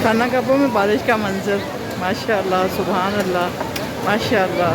खाना काबा में बारिश का मंजर, माशाअल्लाह, सुभान अल्लाह, माशाअल्लाह।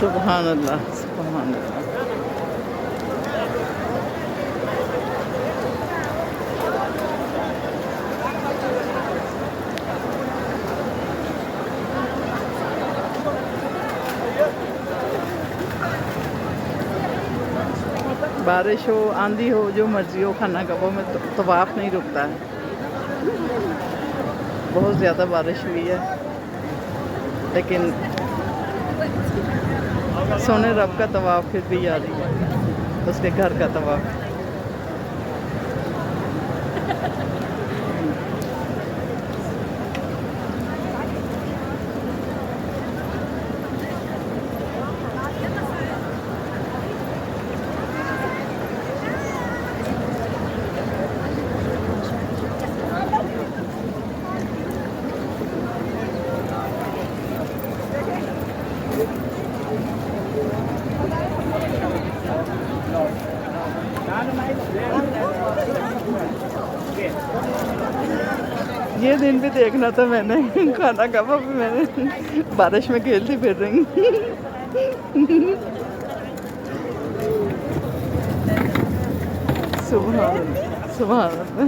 सुभान अल्लाह, सुभान अल्लाह। बारिश हो, आंधी हो, जो मर्जी हो, खाना काबा में तवाफ नहीं रुकता है। बहुत ज़्यादा बारिश हुई है, लेकिन सोने रब का तवाफ फिर भी जारी है, उसके घर का तवाफ। ये दिन भी देखना था मैंने, खाना काबा भी मैंने बारिश में खेलती फिर रही। सुभान अल्लाह, सुभान अल्लाह।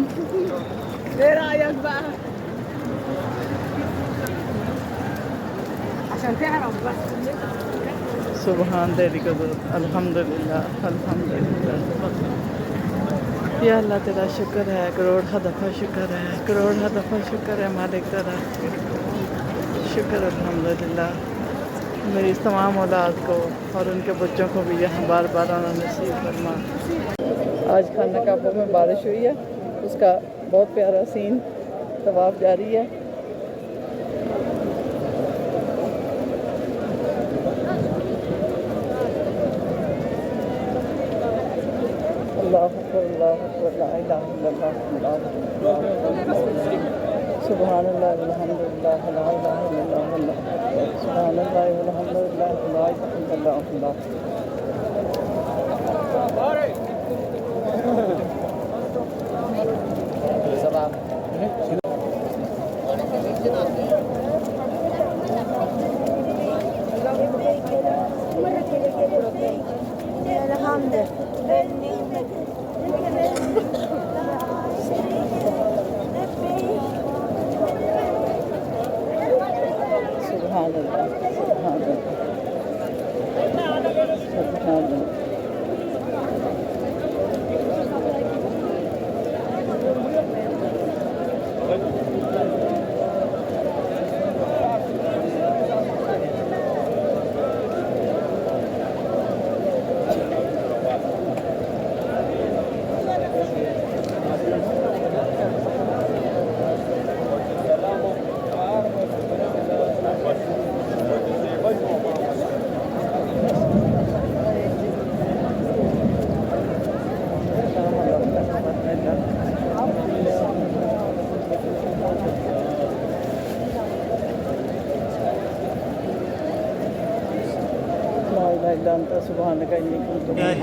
सुभान तेरी कुदरत, अल्हम्दुलिल्लाह, अल्हम्दुलिल्लाह। या अल्लाह तेरा शुक्र है, करोड़ हा दफ़ा शुक्र है, करोड़ हा दफ़ा शुक्र है मालिक तेरा, शुक्र अल्हम्दुलिल्लाह। मेरी इस तमाम औलाद को और उनके बच्चों को भी यहाँ बार बार आना नसीब फरमा। आज खाना काबा में बारिश हुई है, उसका बहुत प्यारा सीन तवाफ जारी है। सुभान अल्लाह अल्हम्दुलिल्लाह ला इलाहा इल्लल्लाह सुभान अल्लाह अल्हम्दुलिल्लाह ला इलाहा इल्लल्लाह।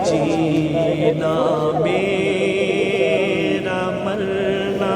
जीना मेरा मरना